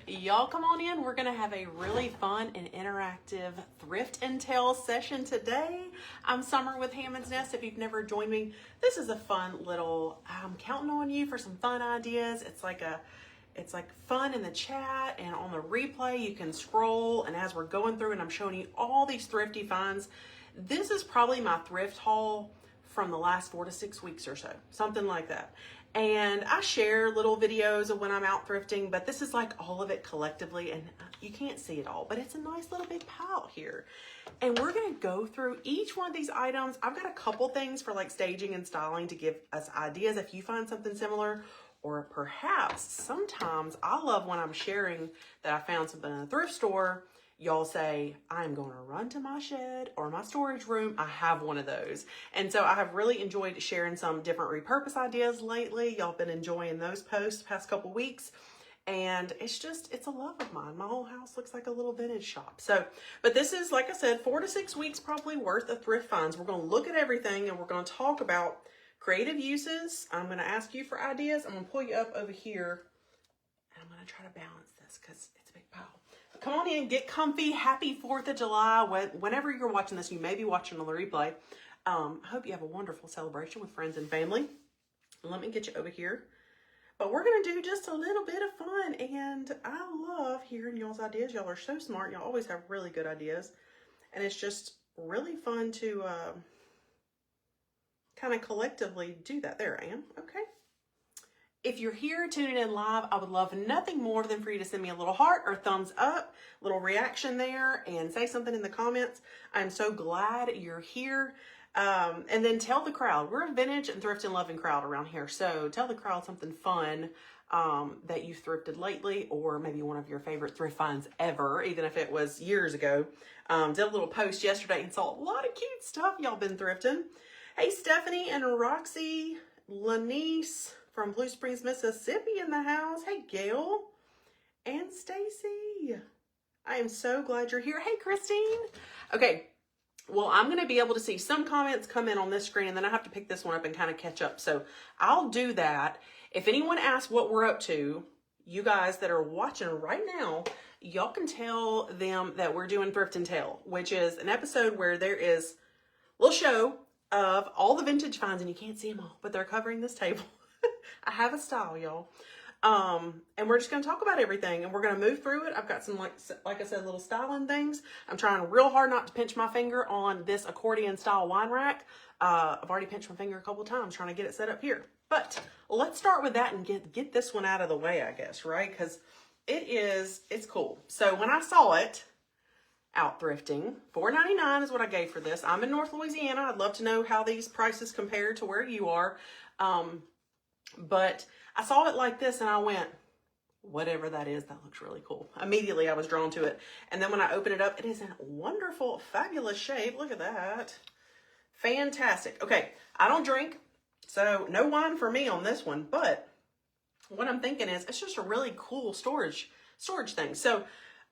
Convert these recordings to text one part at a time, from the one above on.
Y'all come on in. We're going to have a really fun and interactive thrift and tell session today. I'm Summer with Hammond's Nest. If you've never joined me, this is a fun little, I'm counting on you for some fun ideas. It's like fun in the chat, and on the replay you can scroll, and as we're going through and I'm showing you all these thrifty finds, this is probably my thrift haul from the last 4 to 6 weeks or so, something like that. And I share little videos of when I'm out thrifting, but this is like all of it collectively, and you can't see it all, but it's a nice little big pile here. And we're gonna go through each one of these items. I've got a couple things for like staging and styling to give us ideas if you find something similar, or perhaps sometimes I love when I'm sharing that I found something in a thrift store. Y'all say, I'm going to run to my shed or my storage room. I have one of those. And so I have really enjoyed sharing some different repurpose ideas lately. Y'all been enjoying those posts the past couple weeks. And it's a love of mine. My whole house looks like a little vintage shop. So, but this is, like I said, 4 to 6 weeks probably worth of thrift finds. We're going to look at everything and we're going to talk about creative uses. I'm going to ask you for ideas. I'm going to pull you up over here and I'm going to try to balance this because it's a big pile. Come on in, get comfy. Happy 4th of July. Whenever you're watching this, you may be watching on the replay. I hope you have a wonderful celebration with friends and family. Let me get you over here. But we're going to do just a little bit of fun. And I love hearing y'all's ideas. Y'all are so smart. Y'all always have really good ideas. And it's just really fun to kind of collectively do that. There I am. Okay. If you're here tuning in live, I would love nothing more than for you to send me a little heart or thumbs up, little reaction there, and say something in the comments. I'm so glad you're here. And then tell the crowd. We're a vintage and thrift and loving crowd around here. So tell the crowd something fun that you thrifted lately, or maybe one of your favorite thrift finds ever, even if it was years ago. Did a little post yesterday and saw a lot of cute stuff y'all been thrifting. Hey, Stephanie and Roxy, Lanice from Blue Springs, Mississippi in the house. Hey, Gail and Stacy. I am so glad you're here. Hey, Christine. Okay, well, I'm going to be able to see some comments come in on this screen, and then I have to pick this one up and kind of catch up. So I'll do that. If anyone asks what we're up to, you guys that are watching right now, y'all can tell them that we're doing Thrift and Tell, which is an episode where there is a little show of all the vintage finds, and you can't see them all, but they're covering this table. I have a style, y'all. And we're just going to talk about everything, and we're going to move through it. I've got some, like I said, little styling things. I'm trying real hard not to pinch my finger on this accordion style wine rack. I've already pinched my finger a couple of times trying to get it set up here. But let's start with that and get this one out of the way, I guess, right? Because it's cool. So when I saw it out thrifting, $4.99 is what I gave for this. I'm in North Louisiana. I'd love to know how these prices compare to where you are. But I saw it like this and I went, whatever that is, that looks really cool. Immediately I was drawn to it. And then when I open it up, it is in wonderful, fabulous shape. Look at that. Fantastic. Okay, I don't drink, so no wine for me on this one. But what I'm thinking is it's just a really cool storage thing. So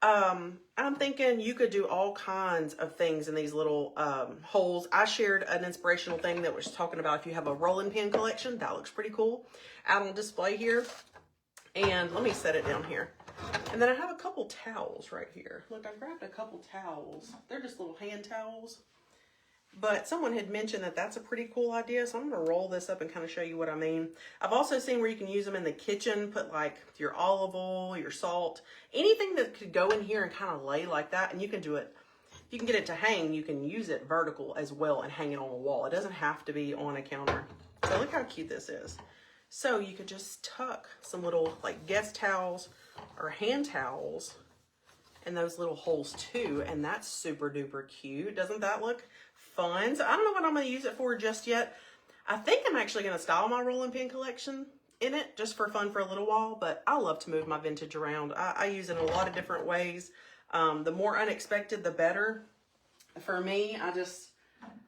I'm thinking you could do all kinds of things in these little holes. I shared an inspirational thing that was talking about if you have a rolling pin collection, that looks pretty cool out on display here. And let me set it down here. And then I have a couple towels right here. Look, I grabbed a couple towels. They're just little hand towels. But someone had mentioned that that's a pretty cool idea, so I'm going to roll this up and kind of show you what I mean. I've also seen where you can use them in the kitchen, put like your olive oil, your salt, anything that could go in here and kind of lay like that, and you can do it. If you can get it to hang, you can use it vertical as well and hang it on a wall. It doesn't have to be on a counter. So look how cute this is. So you could just tuck some little like guest towels or hand towels in those little holes too, and that's super duper cute. Doesn't that look fun? So I don't know what I'm going to use it for just yet. I think I'm actually going to style my rolling pin collection in it just for fun for a little while, but I love to move my vintage around. I use it in a lot of different ways. The more unexpected, the better. For me, I just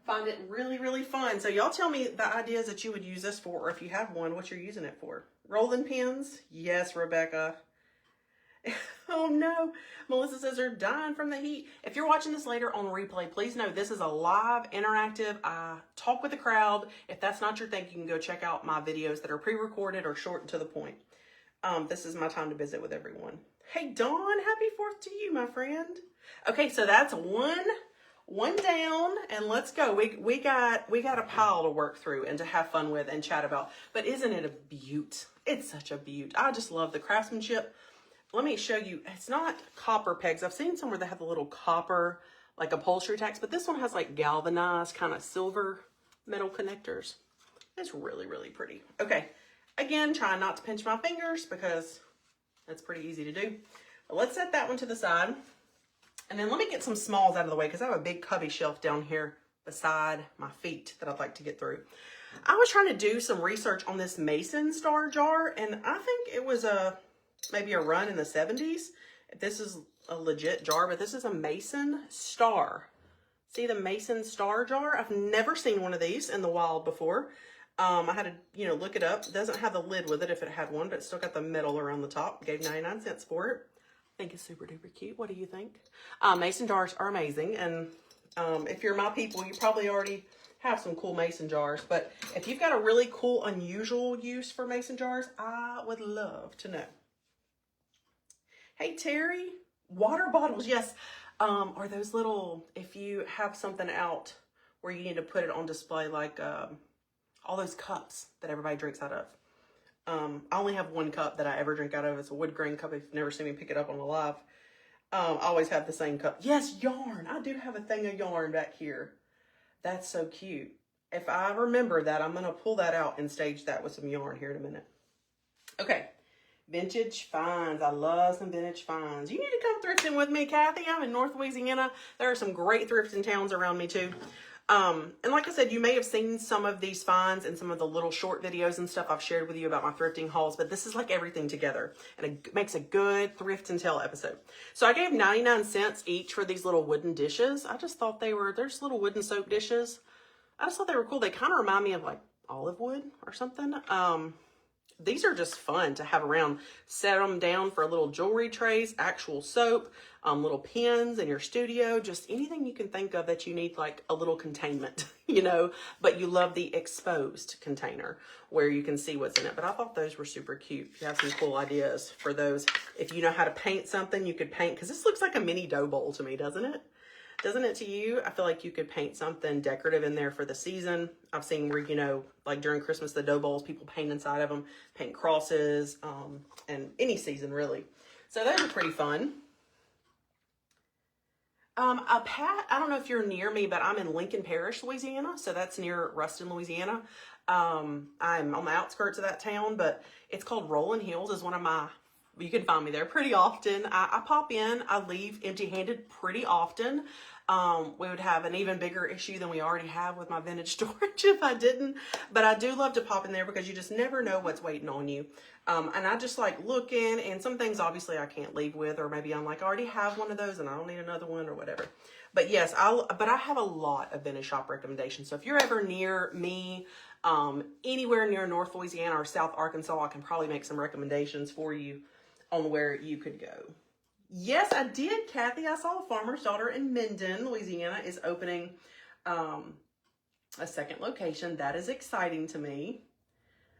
find it really, really fun. So y'all tell me the ideas that you would use this for, or if you have one, what you're using it for. Rolling pins? Yes, Rebecca. Oh no, Melissa says they're dying from the heat. If you're watching this later on replay, please know this is a live, interactive, I talk with the crowd. If that's not your thing, you can go check out my videos that are pre-recorded or short and to the point. this is my time to visit with everyone. Hey, Dawn, happy 4th to you, my friend. Okay, so that's one down, and let's go. We got a pile to work through and to have fun with and chat about. But isn't it a beaut? It's such a beaut. I just love the craftsmanship. Let me show you. It's not copper pegs. I've seen somewhere that have the little copper, like upholstery tacks, but this one has like galvanized kind of silver metal connectors. It's really, really pretty. Okay, again, trying not to pinch my fingers because that's pretty easy to do. But let's set that one to the side. And then let me get some smalls out of the way because I have a big cubby shelf down here beside my feet that I'd like to get through. I was trying to do some research on this mason star jar, and I think it was maybe a run in the 70s. This is a legit jar, but this is a mason star. See the mason star jar? I've never seen one of these in the wild before. I had to, look it up. It doesn't have the lid with it if it had one, but it's still got the metal around the top. Gave 99 cents for it. I think it's super duper cute. What do you think? Mason jars are amazing. And if you're my people, you probably already have some cool mason jars. But if you've got a really cool, unusual use for mason jars, I would love to know. Hey, Terry. Water bottles, yes. Or those little, if you have something out where you need to put it on display, like all those cups that everybody drinks out of. I only have one cup that I ever drink out of. It's a wood grain cup. If you've never seen me pick it up on the live. I always have the same cup. Yes, yarn. I do have a thing of yarn back here. That's so cute. If I remember that, I'm going to pull that out and stage that with some yarn here in a minute. Okay. Vintage finds. I love some vintage finds. You need to come thrifting with me, Kathy. I'm in North Louisiana. There are some great thrifting towns around me too. And like I said, you may have seen some of these finds in some of the little short videos and stuff I've shared with you about my thrifting hauls, but this is like everything together, and it makes a good Thrift and Tell episode. So I gave 99 cents each for these little wooden dishes. I just thought they're just little wooden soap dishes. I just thought they were cool. They kind of remind me of like olive wood or something. These are just fun to have around. Set them down for little jewelry trays, actual soap, little pins in your studio, just anything you can think of that you need like a little containment, but you love the exposed container where you can see what's in it. But I thought those were super cute. You have some cool ideas for those. If you know how to paint something, you could paint, because this looks like a mini dough bowl to me, doesn't it? Doesn't it to you? I feel like you could paint something decorative in there for the season. I've seen where, like during Christmas, the dough bowls, people paint inside of them, paint crosses, and any season really. So those are pretty fun. I don't know if you're near me, but I'm in Lincoln Parish, Louisiana. So that's near Ruston, Louisiana. I'm on the outskirts of that town, but it's called Rolling Hills. Is one of my, you can find me there pretty often. I pop in, I leave empty-handed pretty often. We would have an even bigger issue than we already have with my vintage storage if I didn't. But I do love to pop in there because you just never know what's waiting on you. And I just like looking, and some things obviously I can't leave with, or maybe I'm like, I already have one of those and I don't need another one or whatever. But yes, but I have a lot of vintage shop recommendations. So if you're ever near me, anywhere near North Louisiana or South Arkansas, I can probably make some recommendations for you on where you could go. Yes, I did, Kathy. I saw a Farmer's Daughter in Minden, Louisiana is opening a second location. That is exciting to me.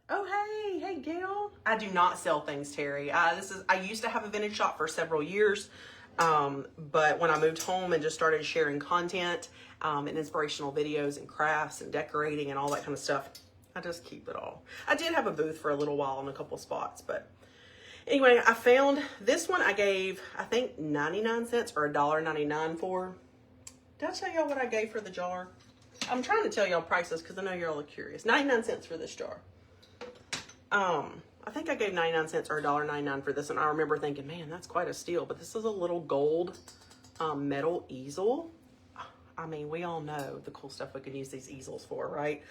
Oh, hey, Gail. I do not sell things, Terry. I used to have a vintage shop for several years, but when I moved home and just started sharing content and inspirational videos and crafts and decorating and all that kind of stuff, I just keep it all. I did have a booth for a little while in a couple spots, but anyway, I found this one. I gave, I think, 99 cents or $1.99 for. Did I tell y'all what I gave for the jar? I'm trying to tell y'all prices because I know you're all curious. 99 cents for this jar. I think I gave 99 cents or $1.99 for this, and I remember thinking, man, that's quite a steal. But this is a little gold metal easel. I mean, we all know the cool stuff we can use these easels for, right?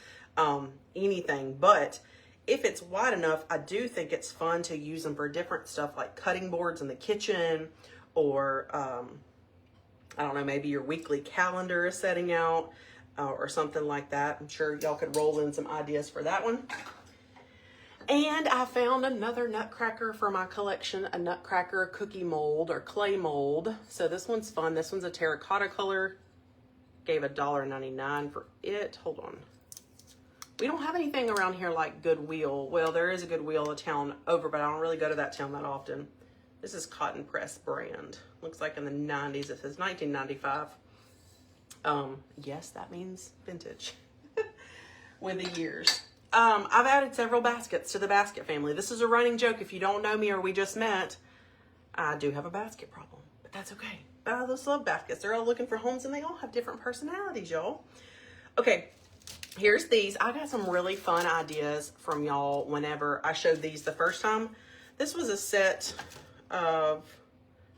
Anything, but if it's wide enough, I do think it's fun to use them for different stuff like cutting boards in the kitchen, or I don't know, maybe your weekly calendar is setting out or something like that. I'm sure y'all could roll in some ideas for that one. And I found another nutcracker for my collection, a nutcracker cookie mold or clay mold. So this one's fun. This one's a terracotta color. Gave $1.99 for it. Hold on. We don't have anything around here like Goodwill. Well, there is a Goodwill a town over, but I don't really go to that town that often. This is Cotton Press brand. Looks like in the 90s. It says 1995. Yes, that means vintage with the years. I've added several baskets to the basket family. This is a running joke. If you don't know me or we just met, I do have a basket problem, but that's okay. But I just love baskets. They're all looking for homes and they all have different personalities, y'all. Okay, here's these. I got some really fun ideas from y'all whenever I showed these the first time. This was a set of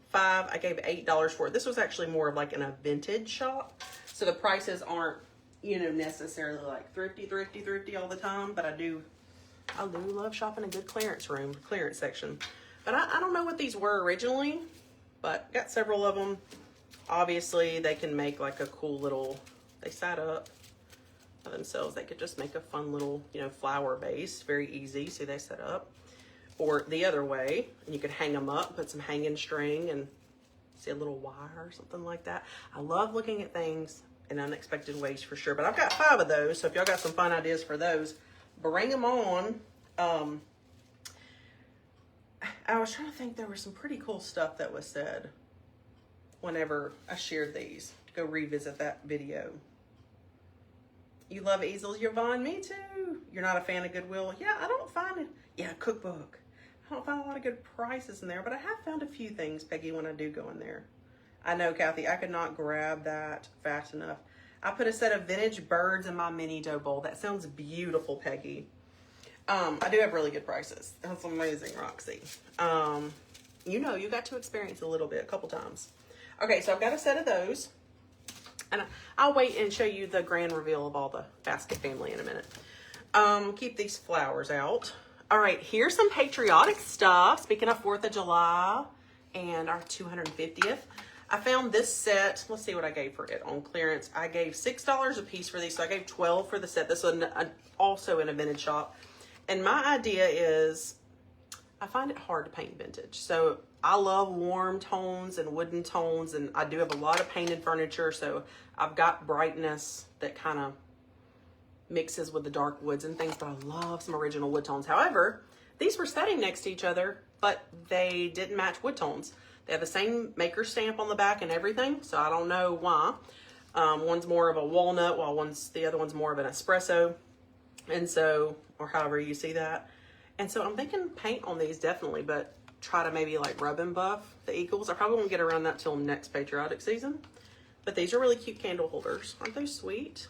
5. I gave $8 for it. This was actually more of like in a vintage shop. So the prices aren't, you know, necessarily like thrifty all the time, but I do love shopping a good clearance section. But I don't know what these were originally, but got several of them. Obviously they can make like a cool little, they sat up by themselves. They could just make a fun little, you know, flower base, very easy. See, they set up. Or the other way, and you could hang them up, put some hanging string and see a little wire or something like that. I love looking at things in unexpected ways for sure. But I've got 5 of those, so if y'all got some fun ideas for those, bring them on. I was trying to think, there was some pretty cool stuff that was said whenever I shared these. Go revisit that video. You love easels, Yvonne? Me too. You're not a fan of Goodwill? Yeah, I don't find it. Yeah, cookbook. I don't find a lot of good prices in there, but I have found a few things, Peggy, when I do go in there. I know, Kathy, I could not grab that fast enough. I put a set of vintage birds in my mini dough bowl. That sounds beautiful, Peggy. I do have really good prices. That's amazing, Roxy. You know, you got to experience a little bit, a couple times. Okay, so I've got a set of those. And I'll wait and show you the grand reveal of all the basket family in a minute. Keep these flowers out. All right, here's some patriotic stuff. Speaking of 4th of July and our 250th, I found this set. Let's see what I gave for it on clearance. I gave $6 a piece for these, so I gave $12 for the set. This was also in a vintage shop. And my idea is, I find it hard to paint vintage. So I love warm tones and wooden tones, and I do have a lot of painted furniture, so I've got brightness that kind of mixes with the dark woods and things, but I love some original wood tones. However, these were setting next to each other, but they didn't match wood tones. They have the same maker stamp on the back and everything, so I don't know why. One's more of a walnut, while the other one's more of an espresso, and so, or however you see that. And so I'm thinking paint on these definitely, but try to maybe like rub and buff the eagles. I probably won't get around that till next patriotic season. But these are really cute candle holders. Aren't they sweet?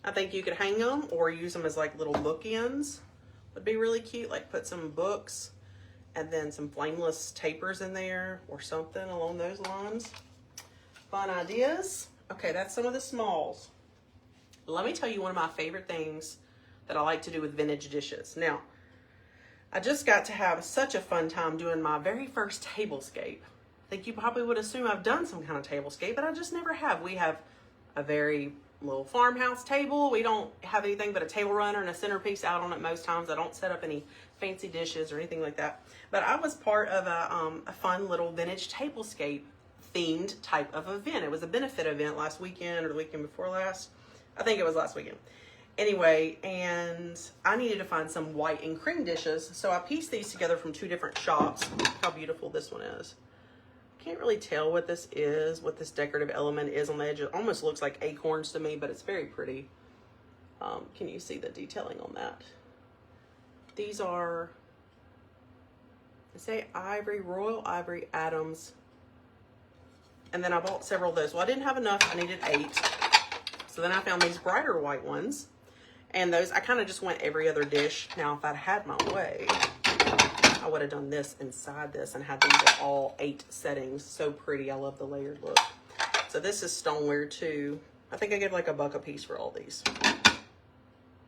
I think you could hang them or use them as like little bookends. Would be really cute. Like put some books and then some flameless tapers in there or something along those lines. Fun ideas. Okay, that's some of the smalls. Let me tell you one of my favorite things that I like to do with vintage dishes. Now, I just got to have such a fun time doing my very first tablescape. I think you probably would assume I've done some kind of tablescape, but I just never have. We have a very little farmhouse table. We don't have anything but a table runner and a centerpiece out on it most times. I don't set up any fancy dishes or anything like that. But I was part of a fun little vintage tablescape themed type of event. It was a benefit event last weekend or the weekend before last. I think it was last weekend. Anyway, and I needed to find some white and cream dishes, so I pieced these together from 2 different shops. Look how beautiful this one is. Can't really tell what this is, what this decorative element is on the edge. It almost looks like acorns to me, but it's very pretty. Can you see the detailing on that? These are, they say Ivory, Royal Ivory Adams. And then I bought several of those. Well, I didn't have enough. I needed 8. So then I found these brighter white ones. And those, I kind of just went every other dish. Now, if I'd had my way, I would have done this inside this and had these at all 8 settings. So pretty. I love the layered look. So this is stoneware too. I think I gave like $1 a piece for all these.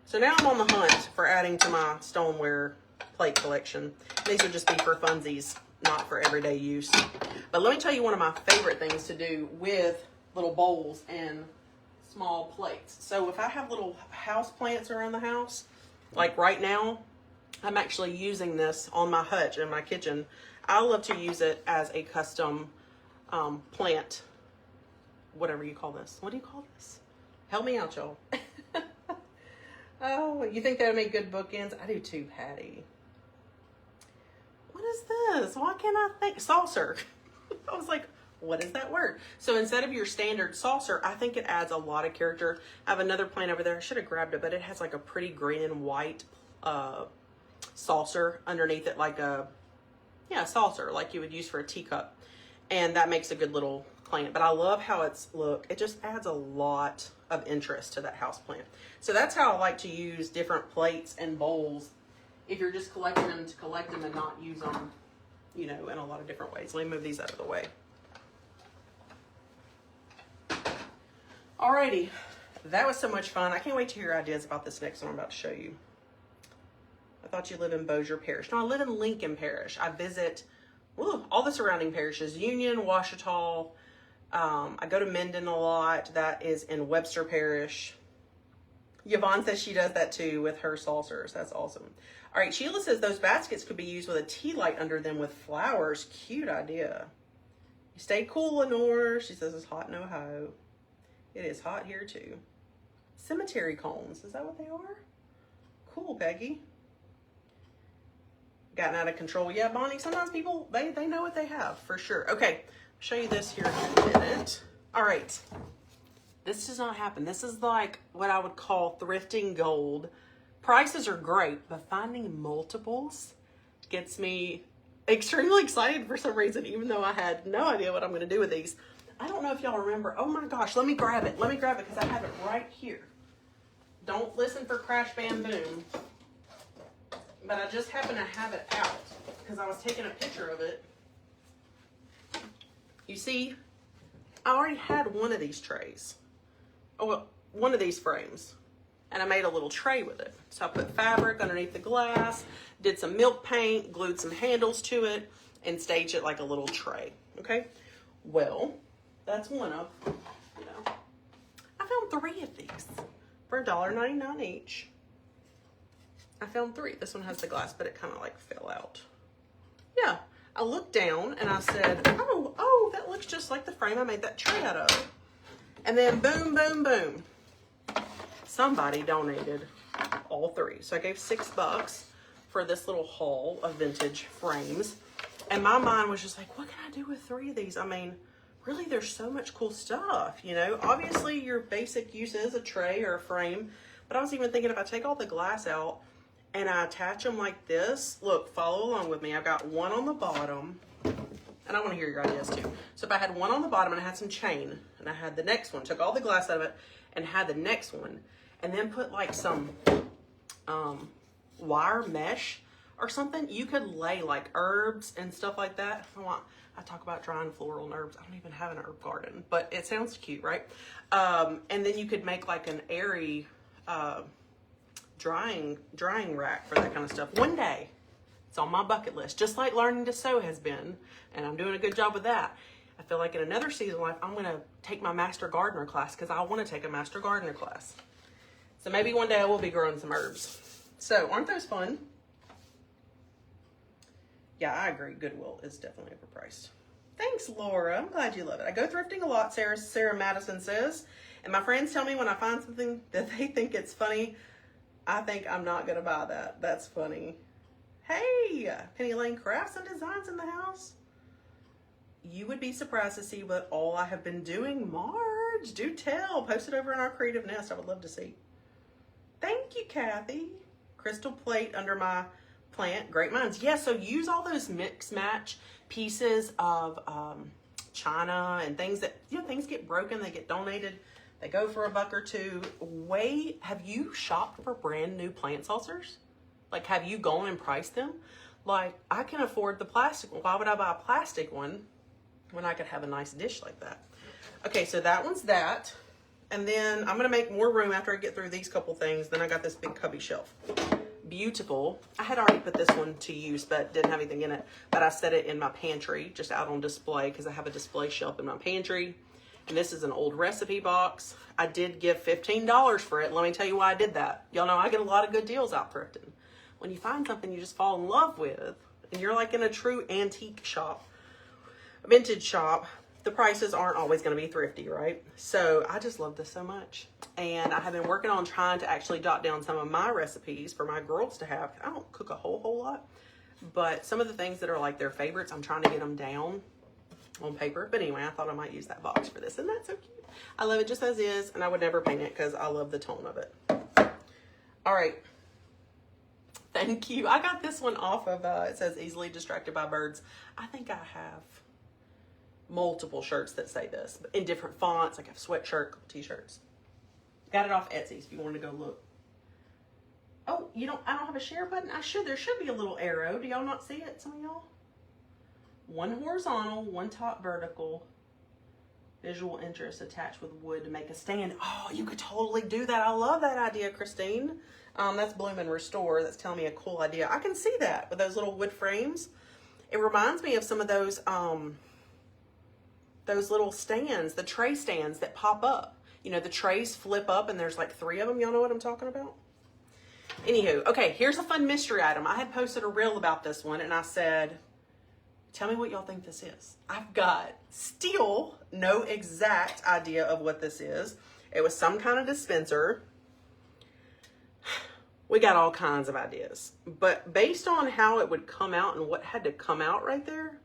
So now I'm on the hunt for adding to my stoneware plate collection. These would just be for funsies, not for everyday use. But let me tell you one of my favorite things to do with little bowls and small plates. So if I have little house plants around the house, like right now, I'm actually using this on my hutch in my kitchen. I love to use it as a custom plant, whatever you call this. What do you call this? Help me out, y'all. Oh, you think that would make good bookends? I do too, Patty. What is this? Why can't I think? Saucer. I was like, what is that word? So instead of your standard saucer, I think it adds a lot of character. I have another plant over there. I should have grabbed it, but it has like a pretty green and white saucer underneath it, like a, yeah, saucer, like you would use for a teacup. And that makes a good little plant. But I love how it's, look, it just adds a lot of interest to that house plant. So that's how I like to use different plates and bowls. If you're just collecting them to collect them and not use them, you know, in a lot of different ways. Let me move these out of the way. Alrighty, that was so much fun. I can't wait to hear your ideas about this next one I'm about to show you. I thought you live in Bossier Parish. No, I live in Lincoln Parish. I visit all the surrounding parishes, Union, Ouachita. I go to Minden a lot. That is in Webster Parish. Yvonne says she does that too with her saucers. That's awesome. All right, Sheila says those baskets could be used with a tea light under them with flowers. Cute idea. You stay cool, Lenore. She says it's hot in Ohio. It is hot here too. Cemetery cones. Is that what they are? Cool, Peggy. Gotten out of control. Yeah, Bonnie, sometimes people, they know what they have for sure. Okay, I'll show you this here in a minute. All right. This does not happen. This is like what I would call thrifting gold. Prices are great, but finding multiples gets me extremely excited for some reason, even though I had no idea what I'm going to do with these. I don't know if y'all remember. Oh my gosh, let me grab it. Let me grab it because I have it right here. Don't listen for crash, bam, boom. But I just happen to have it out because I was taking a picture of it. You see, I already had one of these trays. Oh, well, one of these frames. And I made a little tray with it. So I put fabric underneath the glass, did some milk paint, glued some handles to it, and staged it like a little tray. Okay? Well, that's one of, you know. I found 3 of these for $1.99 each. I found 3. This one has the glass, but it kind of like fell out. Yeah. I looked down and I said, oh, that looks just like the frame I made that tray out of. And then boom, boom, boom. Somebody donated all 3. So I gave $6 for this little haul of vintage frames. And my mind was just like, what can I do with 3 of these? I mean, really, there's so much cool stuff, you know? Obviously, your basic use is a tray or a frame. But I was even thinking if I take all the glass out and I attach them like this, look, follow along with me. I've got one on the bottom. And I want to hear your ideas too. So if I had one on the bottom and I had some chain, and I had the next one, took all the glass out of it and had the next one, and then put like some wire mesh or something, you could lay like herbs and stuff like that. I talk about drying floral and herbs. I don't even have an herb garden, but it sounds cute, right? And then you could make like an airy drying rack for that kind of stuff. One day, it's on my bucket list, just like learning to sew has been, and I'm doing a good job with that. I feel like in another season of life, I'm going to take my Master Gardener class because I want to take a Master Gardener class. So maybe one day I will be growing some herbs. So aren't those fun? Yeah, I agree. Goodwill is definitely overpriced. Thanks, Laura. I'm glad you love it. I go thrifting a lot, Sarah Madison says. And my friends tell me when I find something that they think it's funny, I think I'm not going to buy that. That's funny. Hey, Penny Lane Crafts and Designs in the house. You would be surprised to see what all I have been doing. Marge, do tell. Post it over in our Creative Nest. I would love to see. Thank you, Kathy. Crystal plate under my plant. Great minds. Yeah, so use all those mix match pieces of china and things that, you know, things get broken, they get donated, they go for $1 or $2. Have you shopped for brand new plant saucers? Like, have you gone and priced them? Like, I can afford the plastic one. Why would I buy a plastic one when I could have a nice dish like that? Okay, so that one's that. And then I'm going to make more room after I get through these couple things. Then I got this big cubby shelf. Beautiful. I had already put this one to use, but didn't have anything in it. But I set it in my pantry, just out on display, because I have a display shelf in my pantry. And this is an old recipe box. I did give $15 for it. Let me tell you why I did that. Y'all know I get a lot of good deals out thrifting. When you find something you just fall in love with, and you're like in a true antique shop, vintage shop, the prices aren't always going to be thrifty, right? So I just love this so much. And I have been working on trying to actually jot down some of my recipes for my girls to have. I don't cook a whole lot, but some of the things that are like their favorites, I'm trying to get them down on paper. But anyway, I thought I might use that box for this, and that's so cute. I love it just as is, and I would never paint it because I love the tone of it. All right. Thank you. I got this one off of, it says easily distracted by birds. I think I have multiple shirts that say this, but in different fonts. Like I have sweatshirt, t-shirts. Got it off Etsy if you want to go look. Oh, I don't have a share button? There should be a little arrow. Do y'all not see it, some of y'all? One horizontal, one top vertical. Visual interest attached with wood to make a stand. Oh, you could totally do that. I love that idea, Christine. That's Bloom and Restore. That's telling me a cool idea. I can see that with those little wood frames. It reminds me of some of those little stands, the tray stands that pop up. You know, the trays flip up and there's like 3 of them. Y'all know what I'm talking about? Anywho, okay, here's a fun mystery item. I had posted a reel about this one and I said, tell me what y'all think this is. I've got still no exact idea of what this is. It was some kind of dispenser. We got all kinds of ideas. But based on how it would come out and what had to come out right there,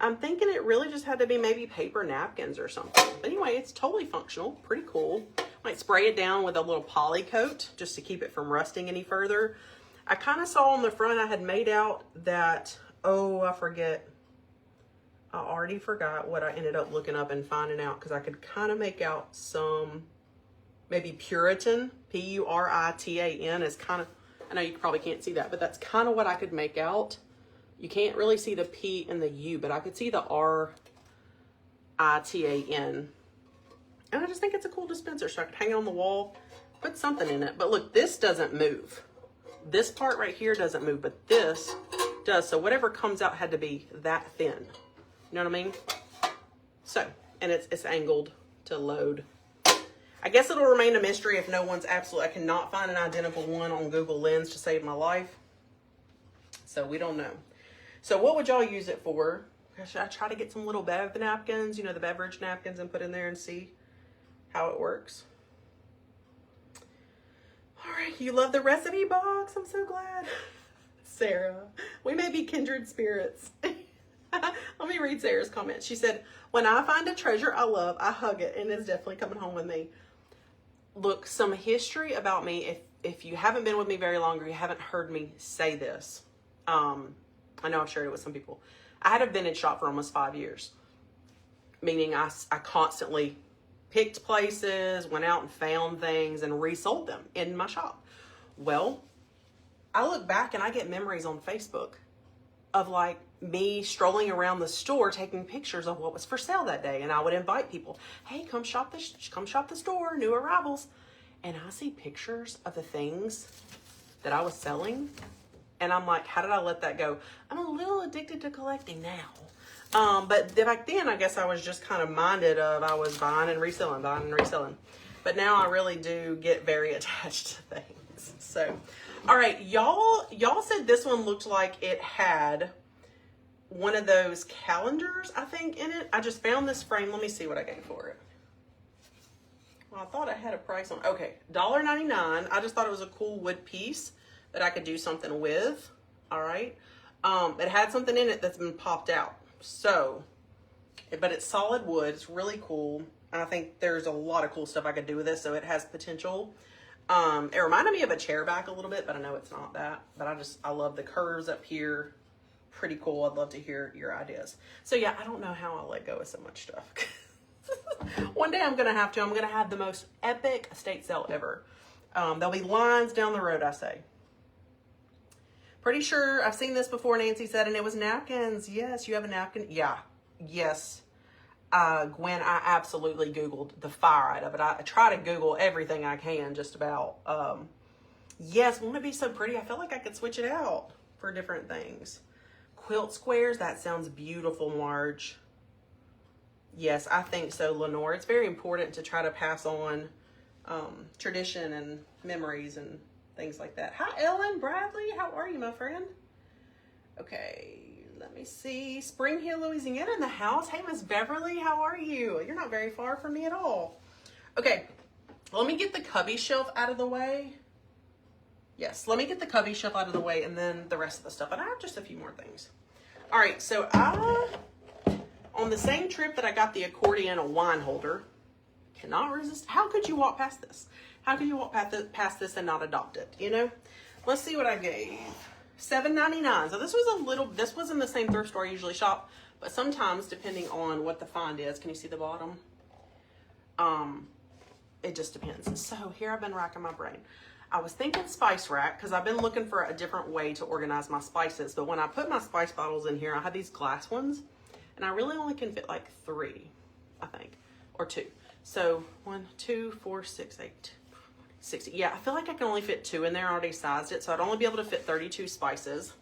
I'm thinking it really just had to be maybe paper napkins or something. But anyway, it's totally functional. Pretty cool. Might spray it down with a little poly coat just to keep it from rusting any further. I kind of saw on the front I had made out that, oh, I forget. I already forgot what I ended up looking up and finding out because I could kind of make out some, maybe Puritan, Puritan is kind of, I know you probably can't see that, but that's kind of what I could make out. You can't really see the P and the U, but I could see the Ritan. And I just think it's a cool dispenser, so I could hang it on the wall, put something in it. But look, this doesn't move. This part right here doesn't move, but this does. So whatever comes out had to be that thin. You know what I mean? So, and it's angled to load. I guess it'll remain a mystery if no one's absolutely, I cannot find an identical one on Google Lens to save my life. So we don't know. So what would y'all use it for? Should I try to get some little bev napkins, you know, the beverage napkins, and put in there and see how it works? All right, you love the recipe box. I'm so glad. Sarah, we may be kindred spirits. Let me read Sarah's comment. She said, when I find a treasure I love, I hug it, and it's definitely coming home with me. Look, some history about me, if you haven't been with me very long or you haven't heard me say this, I know I've shared it with some people. I had a vintage shop for almost 5 years, meaning I constantly picked places, went out and found things and resold them in my shop. Well, I look back and I get memories on Facebook of like me strolling around the store taking pictures of what was for sale that day, and I would invite people, hey, come shop the store, new arrivals. And I see pictures of the things that I was selling, and I'm like, how did I let that go? I'm a little addicted to collecting now. But back then, I guess I was just kind of minded of I was buying and reselling. But now I really do get very attached to things. So, all right, y'all said this one looked like it had one of those calendars, I think, in it. I just found this frame. Let me see what I got for it. Well, I thought I had a price on, okay, $1.99. I just thought it was a cool wood piece that I could do something with. All right. It had something in it that's been popped out. So, but it's solid wood. It's really cool. And I think there's a lot of cool stuff I could do with this. So it has potential. It reminded me of a chair back a little bit, but I know it's not that. But I love the curves up here. Pretty cool. I'd love to hear your ideas. So yeah, I don't know how I'll let go of so much stuff. One day I'm going to have to. I'm going to have the most epic estate sale ever. There'll be lines down the road, I say. Pretty sure I've seen this before, Nancy said, and it was napkins. Yes, you have a napkin. Yeah. Yes. Gwen, I absolutely Googled the fire out of it. I try to Google everything I can just about. Yes, won't it be so pretty? I feel like I could switch it out for different things. Quilt squares, that sounds beautiful, Marge. Yes, I think so, Lenore. It's very important to try to pass on tradition and memories and things like that. Hi, Ellen Bradley. How are you, my friend? Okay, let me see. Spring Hill, Louisiana in the house. Hey, Miss Beverly, how are you? You're not very far from me at all. Okay, let me get the cubby shelf out of the way. Yes, let me get the cubby shelf out of the way and then the rest of the stuff. And I have just a few more things. All right, so on the same trip that I got the accordion, a wine holder, cannot resist. How could you walk past this? How could you walk past this and not adopt it, you know? Let's see what I gave. $7.99. So this was in the same thrift store I usually shop, but sometimes depending on what the find is, can you see the bottom? It just depends. So here I've been racking my brain. I was thinking spice rack because I've been looking for a different way to organize my spices, but when I put my spice bottles in here, I have these glass ones, and I really only can fit like 3, I think, or 2. So 1, 2, 4, 6, 8, 60. Yeah, I feel like I can only fit 2 in there. I already sized it, so I'd only be able to fit 32 spices.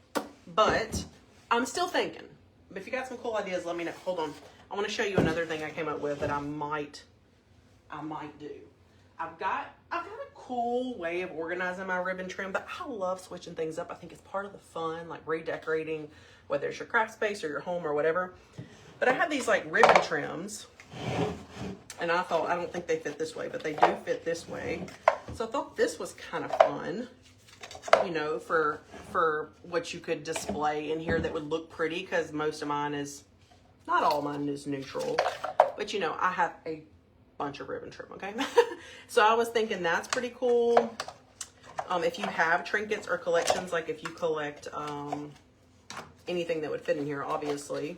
But I'm still thinking. But if you got some cool ideas, let me know. Hold on. I want to show you another thing I came up with that I might do. I've got a cool way of organizing my ribbon trim, but I love switching things up. I think it's part of the fun, like redecorating, whether it's your craft space or your home or whatever. But I have these like ribbon trims, and I thought, I don't think they fit this way, but they do fit this way. So I thought this was kind of fun, you know, for what you could display in here that would look pretty, because most of mine is, not all mine is neutral, but you know, I have a bunch of ribbon trim, okay? So I was thinking that's pretty cool. If you have trinkets or collections, like if you collect anything that would fit in here, obviously,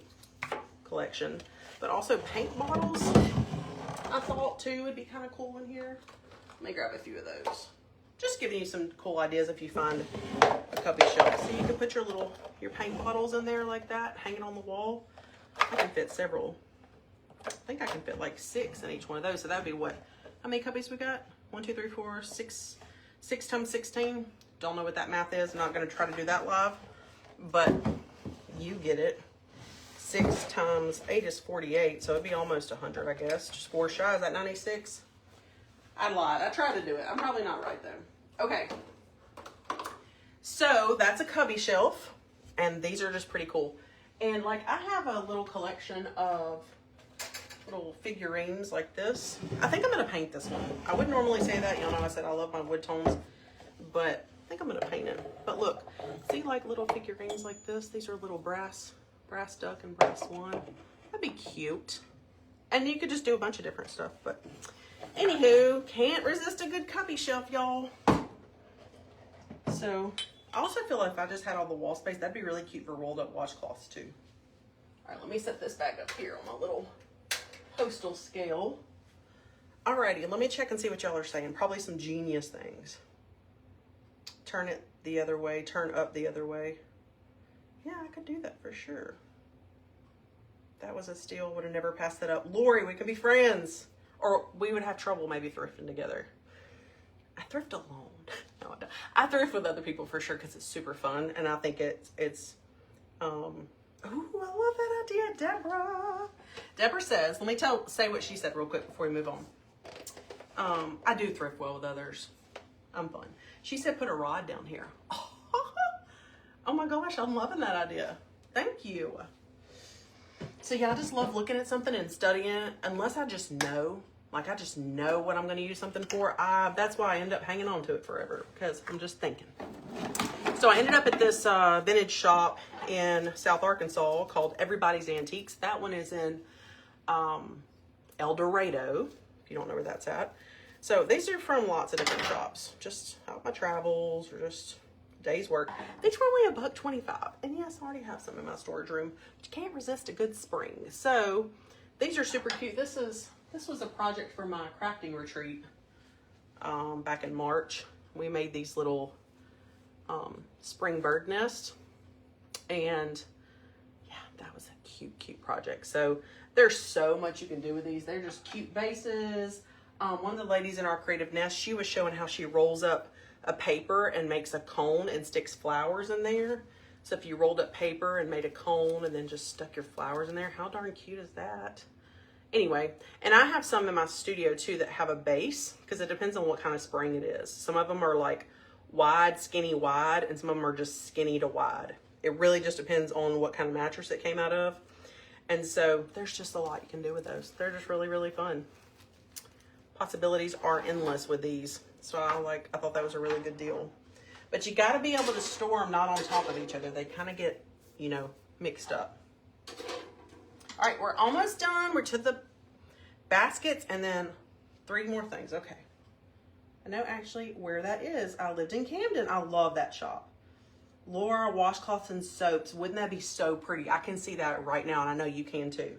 collection, but also paint bottles, I thought too would be kind of cool in here. Let me grab a few of those. Just giving you some cool ideas if you find a cubby shelf. So you can put your paint bottles in there like that, hanging on the wall. I can fit several. I think I can fit like 6 in each one of those. So that would be what? How many cubbies we got? 1, 2, 3, 4, 6. 6 times 16. Don't know what that math is. I'm not going to try to do that live. But you get it. 6 times 8 is 48. So it'd be almost 100, I guess. Just 4 shy. Is that 96? I lied. I tried to do it. I'm probably not right though. Okay. So that's a cubby shelf. And these are just pretty cool. And like I have a little collection of little figurines like this. I think I'm going to paint this one. I wouldn't normally say that. Y'all know I said I love my wood tones. But I think I'm going to paint it. But look. See like little figurines like this? These are little brass duck and brass one. That'd be cute. And you could just do a bunch of different stuff. But anywho, can't resist a good cubby shelf, y'all. So I also feel like if I just had all the wall space, that'd be really cute for rolled up washcloths too. All right, let me set this back up here on my little postal scale. Alrighty, let me check and see what y'all are saying. Probably some genius things. Turn it the other way, turn up the other way. Yeah, I could do that for sure. That was a steal, would have never passed that up. Lori, we could be friends. Or we would have trouble maybe thrifting together. I thrift alone. No, I don't. I thrift with other people for sure because it's super fun. And I think it's ooh, I love that idea, Deborah. Deborah says, let me say what she said real quick before we move on. I do thrift well with others. I'm fun. She said put a rod down here. Oh my gosh, I'm loving that idea. Thank you. So yeah, I just love looking at something and studying it. Unless I just know, like I just know what I'm going to use something for. That's why I end up hanging on to it forever, because I'm just thinking. So I ended up at this vintage shop in South Arkansas called Everybody's Antiques. That one is in El Dorado, if you don't know where that's at. So these are from lots of different shops. Just out my travels or just day's work. These were only $1.25. And yes, I already have some in my storage room. But you can't resist a good spring. So these are super cute. This was a project for my crafting retreat back in March. We made these little spring bird nest. And yeah, that was a cute project. So there's so much you can do with these. They're just cute bases. One of the ladies in our creative nest, she was showing how she rolls up a paper and makes a cone and sticks flowers in there. So if you rolled up paper and made a cone and then just stuck your flowers in there, how darn cute is that? Anyway, and I have some in my studio too that have a base, because it depends on what kind of spring it is. Some of them are like wide, skinny, wide, and some of them are just skinny to wide. It really just depends on what kind of mattress it came out of. And so there's just a lot you can do with those. They're just really, really fun. Possibilities are endless with these. So I thought that was a really good deal. But you got to be able to store them not on top of each other. They kind of get, you know, mixed up. All right, we're almost done. We're to the baskets and then 3 more things. Okay. I know actually where that is. I lived in Camden. I love that shop. Laura washcloths and soaps. Wouldn't that be so pretty? I can see that right now, and I know you can too.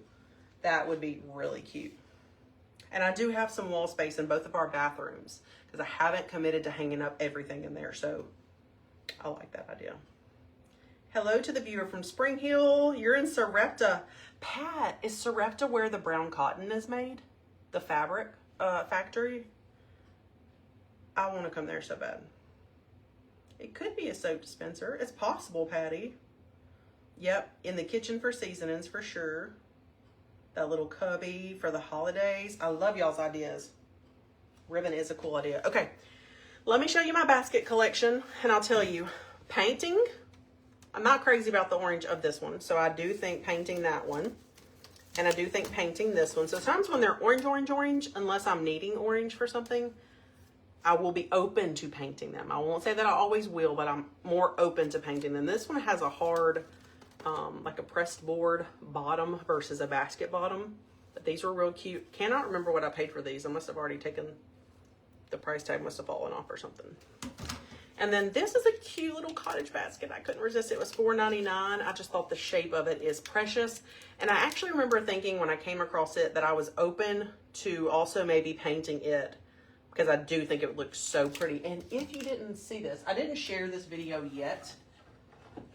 That would be really cute. And I do have some wall space in both of our bathrooms because I haven't committed to hanging up everything in there. So I like that idea. Hello to the viewer from Spring Hill. You're in Sarepta. Pat, is Sarepta where the brown cotton is made? The fabric factory? I want to come there so bad. It could be a soap dispenser. It's possible, Patty. Yep, in the kitchen for seasonings for sure. That little cubby for the holidays. I love y'all's ideas. Ribbon is a cool idea. Okay, let me show you my basket collection, and I'll tell you, painting, I'm not crazy about the orange of this one, so I do think painting that one, and I do think painting this one. So sometimes when they're orange, unless I'm needing orange for something, I will be open to painting them. I won't say that I always will, but I'm more open to painting them. This one has a hard, like a pressed board bottom versus a basket bottom. But these were real cute. Cannot remember what I paid for these. I must have already taken, the price tag must have fallen off or something. And then this is a cute little cottage basket. I couldn't resist. It was $4.99. I just thought the shape of it is precious. And I actually remember thinking when I came across it that I was open to also maybe painting it, because I do think it would look so pretty. And if you didn't see this, I didn't share this video yet.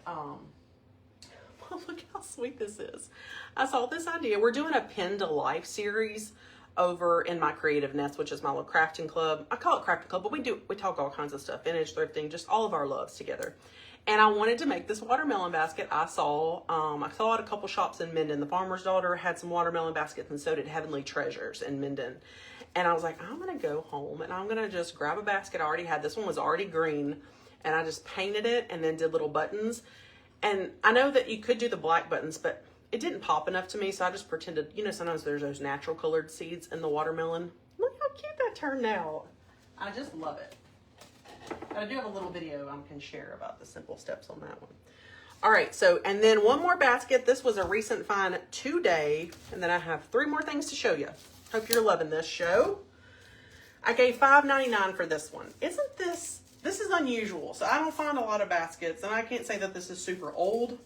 Well, look how sweet this is. I saw this idea. We're doing a Pen to Life series over in my Creative Nest, which is my little crafting club. I call it crafting club, but we talk all kinds of stuff, vintage, thrifting, just all of our loves together. And I wanted to make this watermelon basket. I saw it at a couple shops in Minden. The Farmer's Daughter had some watermelon baskets, and so did Heavenly Treasures in Minden. And I was like, I'm going to go home and I'm going to just grab a basket I already had. This one was already green, and I just painted it and then did little buttons. And I know that you could do the black buttons, but it didn't pop enough to me. So I just pretended, you know, sometimes there's those natural colored seeds in the watermelon. Look how cute that turned out. I just love it. I do have a little video I can share about the simple steps on that one. All right, so, and then one more basket. This was a recent find today, and then I have 3 more things to show you. Hope you're loving this show. I gave $5.99 for this one. Isn't this is unusual. So I don't find a lot of baskets, and I can't say that this is super old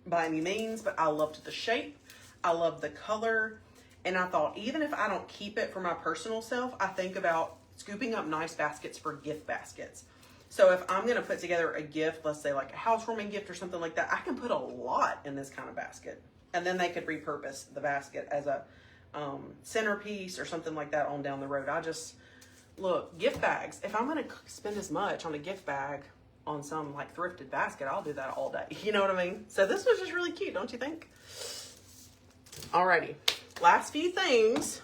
by any means, but I loved the shape. I love the color. And I thought, even if I don't keep it for my personal self, I think about scooping up nice baskets for gift baskets. So if I'm going to put together a gift, let's say like a housewarming gift or something like that, I can put a lot in this kind of basket. And then they could repurpose the basket as a centerpiece or something like that on down the road. Look, gift bags. If I'm going to spend as much on a gift bag on some like thrifted basket, I'll do that all day. You know what I mean? So this was just really cute, don't you think? Alrighty. Last few things.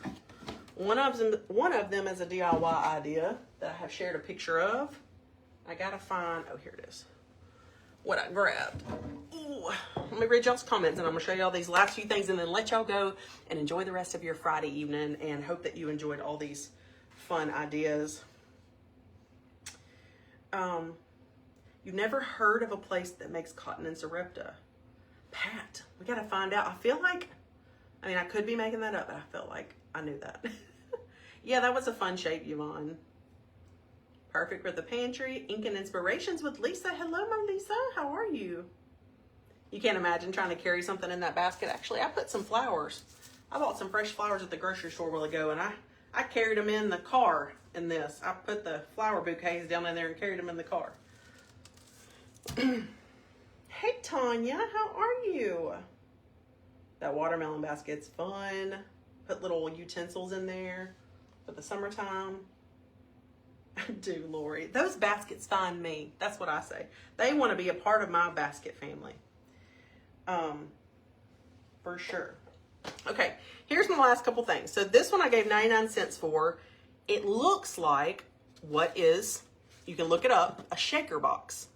One of them is a DIY idea that I have shared a picture of. I gotta find, oh, here it is. What I grabbed. Ooh, let me read y'all's comments, and I'm gonna show y'all these last few things and then let y'all go and enjoy the rest of your Friday evening, and hope that you enjoyed all these fun ideas. You've never heard of a place that makes cotton in Sarepta? Pat, we gotta find out. I feel like, I mean, I could be making that up, but I felt like I knew that. Yeah, that was a fun shape, Yvonne. Perfect for the pantry. Ink and Inspirations with Lisa. Hello, my Lisa. How are you? You can't imagine trying to carry something in that basket. Actually, I put some flowers. I bought some fresh flowers at the grocery store a while ago, and I carried them in the car in this. I put the flower bouquets down in there and carried them in the car. Hey, Tanya. How are you? That watermelon basket's fun. Put little utensils in there for the summertime. I do, Lori. Those baskets find me. That's what I say. They want to be a part of my basket family. For sure. Okay, here's my last couple things. So this one I gave 99 cents for. It looks like what is, you can look it up, a shaker box.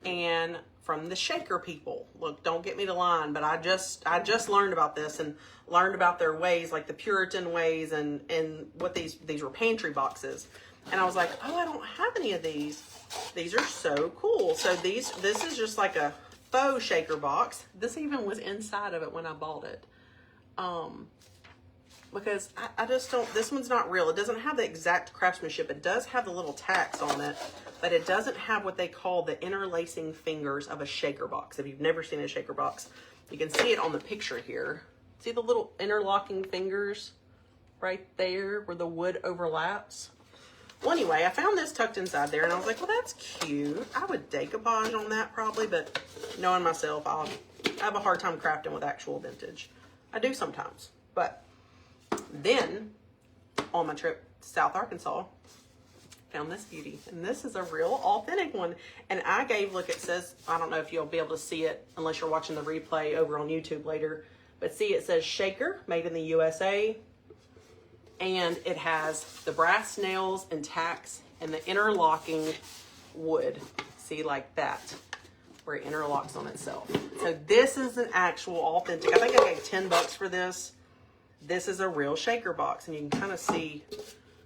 And from the shaker people. Look, don't get me to line, but I just learned about this and learned about their ways, like the Puritan ways, and what these were pantry boxes. And I was like, oh, I don't have any of these. These are so cool. So this is just like a faux shaker box. This even was inside of it when I bought it. Because I just don't, this one's not real. It doesn't have the exact craftsmanship. It does have the little tacks on it, but it doesn't have what they call the interlacing fingers of a shaker box. If you've never seen a shaker box, you can see it on the picture here. See the little interlocking fingers right there where the wood overlaps? Well, anyway, I found this tucked inside there, and I was like, well, that's cute. I would decoupage on that probably, but knowing myself, I have a hard time crafting with actual vintage. I do sometimes, but then on my trip to South Arkansas, found this beauty, and this is a real authentic one. And I gave, look, it says, I don't know if you'll be able to see it unless you're watching the replay over on YouTube later, but see, it says shaker, made in the USA. And it has the brass nails and tacks and the interlocking wood. See, like that, where it interlocks on itself. So this is an actual authentic. I think I gave 10 bucks for this. This is a real shaker box, and you can kind of see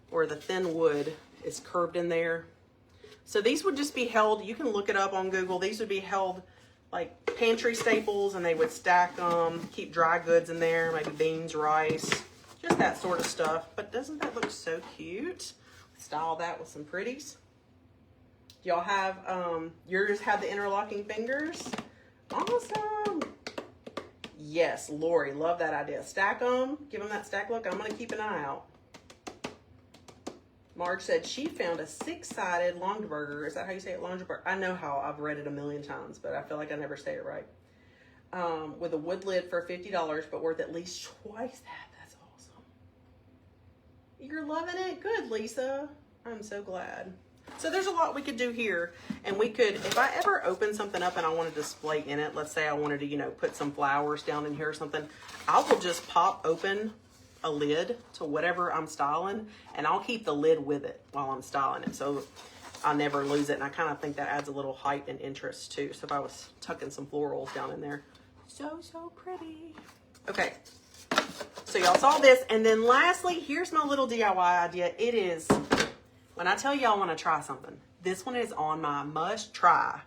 where the thin wood is curved in there. So these would just be held, you can look it up on Google. These would be held like pantry staples, and they would stack them, keep dry goods in there, maybe beans, rice, just that sort of stuff. But doesn't that look so cute? Style that with some pretties. Y'all have, yours have the interlocking fingers? Awesome. Yes, Lori, love that idea. Stack them, give them that stack look. I'm going to keep an eye out. Marge said she found a 6-sided Longaberger. Is that how you say it, Longaberger? I know how, I've read it a million times, but I feel like I never say it right. With a wood lid for $50, but worth at least twice that. That's awesome. You're loving it? Good, Lisa. I'm so glad. So there's a lot we could do here, and we could, if I ever open something up and I want to display in it, let's say I wanted to, you know, put some flowers down in here or something, I will just pop open a lid to whatever I'm styling, and I'll keep the lid with it while I'm styling it, so I never lose it. And I kind of think that adds a little height and interest too. So if I was tucking some florals down in there, so pretty. Okay, so y'all saw this, and then lastly, here's my little DIY idea. It is, when I tell you I want to try something, this one is on my must try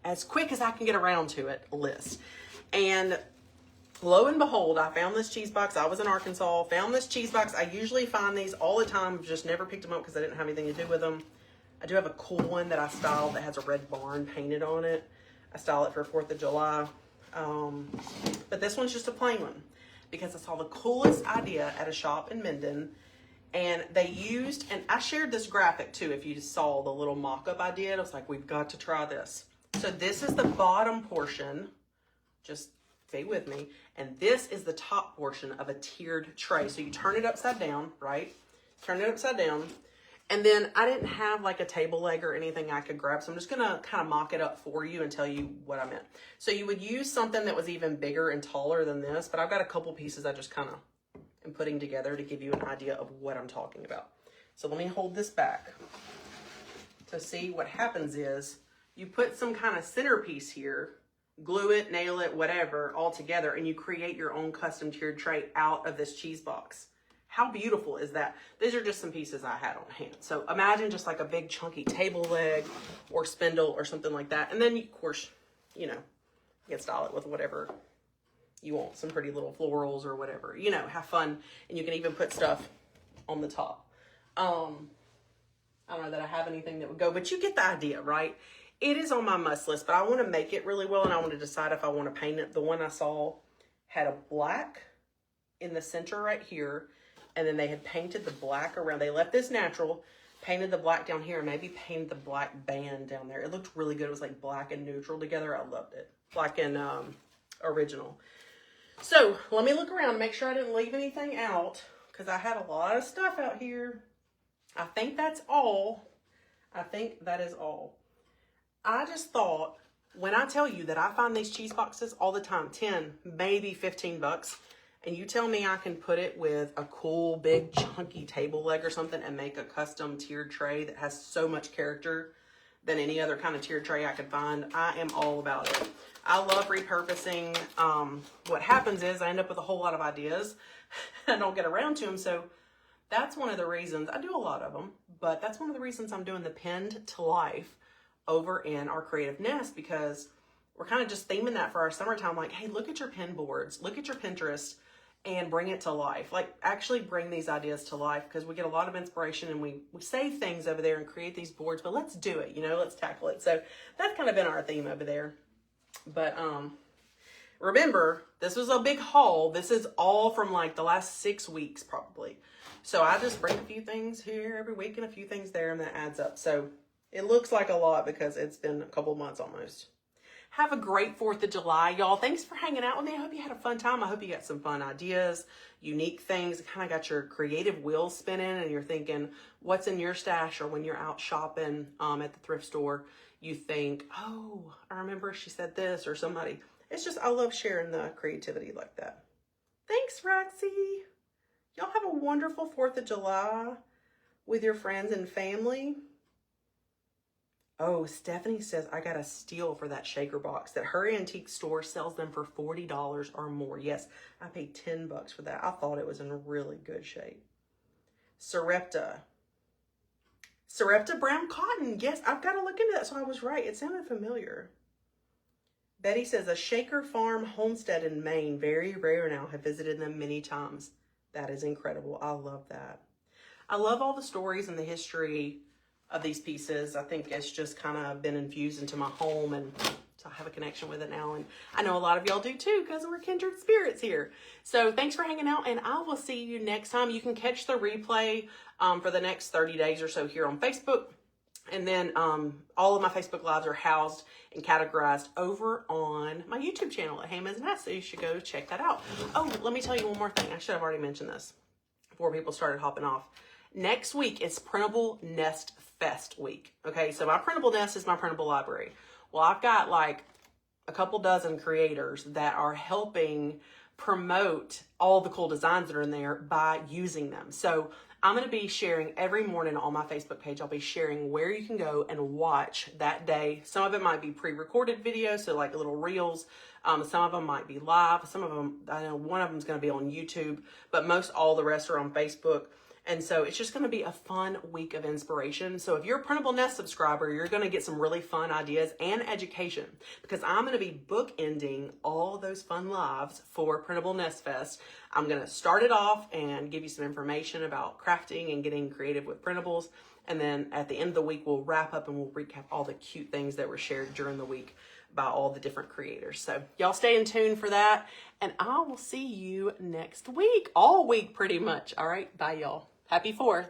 as quick as I can get around to it list. And lo and behold, I found this cheese box. I was in Arkansas, found this cheese box. I usually find these all the time, just never picked them up because I didn't have anything to do with them. I do have a cool one that I styled that has a red barn painted on it. I style it for 4th of July. But this one's just a plain one because I saw the coolest idea at a shop in Minden. And they used, and I shared this graphic too, if you saw the little mock-up I did. I was like, we've got to try this. So this is the bottom portion, just stay with me. And this is the top portion of a tiered tray. So you turn it upside down, right? Turn it upside down. And then I didn't have like a table leg or anything I could grab. So I'm just gonna kind of mock it up for you and tell you what I meant. So you would use something that was even bigger and taller than this, but I've got a couple pieces I just kind of am putting together to give you an idea of what I'm talking about. So let me hold this back. To see what happens is you put some kind of centerpiece here, glue it, nail it, whatever, all together, and you create your own custom tiered tray out of this cheese box. How beautiful is that? These are just some pieces I had on hand. So imagine just like a big chunky table leg or spindle or something like that. And then, of course, you know, you can style it with whatever you want, some pretty little florals or whatever, you know, have fun. And you can even put stuff on the top. I don't know that I have anything that would go, but you get the idea, right? It is on my must list, but I want to make it really well, and I want to decide if I want to paint it. The one I saw had a black in the center right here, and then they had painted the black around. They left this natural, painted the black down here, and maybe painted the black band down there. It looked really good. It was like black and neutral together. I loved it. Black and original. So let me look around, make sure I didn't leave anything out, because I had a lot of stuff out here. I think that's all. I think that is all. I just thought, when I tell you that I find these cheese boxes all the time, 10, maybe 15 bucks, and you tell me I can put it with a cool, big, chunky table leg or something and make a custom tiered tray that has so much character, than any other kind of tier tray I could find. I am all about it. I love repurposing. What happens is I end up with a whole lot of ideas. I don't get around to them. So that's one of the reasons. I do a lot of them, but that's one of the reasons I'm doing the pinned to life over in our Creative Nest, because we're kind of just theming that for our summertime. Like, hey, look at your pin boards, look at your Pinterest, and bring it to life. Like, actually bring these ideas to life, because we get a lot of inspiration and we save things over there and create these boards, but let's do it, you know, let's tackle it. So that's kind of been our theme over there. But remember, this was a big haul. This is all from like the last 6 weeks probably. So I just bring a few things here every week and a few things there, and that adds up. So it looks like a lot because it's been a couple months almost. Have a great 4th of July, y'all. Thanks for hanging out with me. I hope you had a fun time. I hope you got some fun ideas, unique things. Kind of got your creative wheels spinning and you're thinking, what's in your stash? Or when you're out shopping at the thrift store, you think, oh, I remember she said this, or somebody. It's just, I love sharing the creativity like that. Thanks, Roxy. Y'all have a wonderful 4th of July with your friends and family. Oh, Stephanie says, I got a steal for that shaker box. That her antique store sells them for $40 or more. Yes, I paid $10 for that. I thought it was in really good shape. Sarepta brown cotton. Yes, I've got to look into that. So I was right. It sounded familiar. Betty says, a Shaker Farm homestead in Maine. Very rare now. Have visited them many times. That is incredible. I love that. I love all the stories and the history of these pieces. I think it's just kind of been infused into my home, and so I have a connection with it now. And I know a lot of y'all do too, because we're kindred spirits here. So thanks for hanging out, and I will see you next time. You can catch the replay for the next 30 days or so here on Facebook. And then all of my Facebook Lives are housed and categorized over on my YouTube channel at Hammond's Nest. So you should go check that out. Oh, let me tell you one more thing. I should have already mentioned this before people started hopping off. Next week is Printable Nest Fest week. Okay, so my Printable Nest is my printable library. Well, I've got like a couple dozen creators that are helping promote all the cool designs that are in there by using them. So I'm going to be sharing every morning on my Facebook page. I'll be sharing where you can go and watch that day. Some of it might be pre-recorded videos, so like little reels. Some of them might be live. Some of them, I know one of them is going to be on YouTube, but most all the rest are on Facebook. And so it's just going to be a fun week of inspiration. So if you're a Printable Nest subscriber, you're going to get some really fun ideas and education, because I'm going to be bookending all those fun lives for Printable Nest Fest. I'm going to start it off and give you some information about crafting and getting creative with printables. And then at the end of the week, we'll wrap up and we'll recap all the cute things that were shared during the week by all the different creators. So y'all stay in tune for that. And I will see you next week, all week pretty much. All right. Bye, y'all. Happy 4th.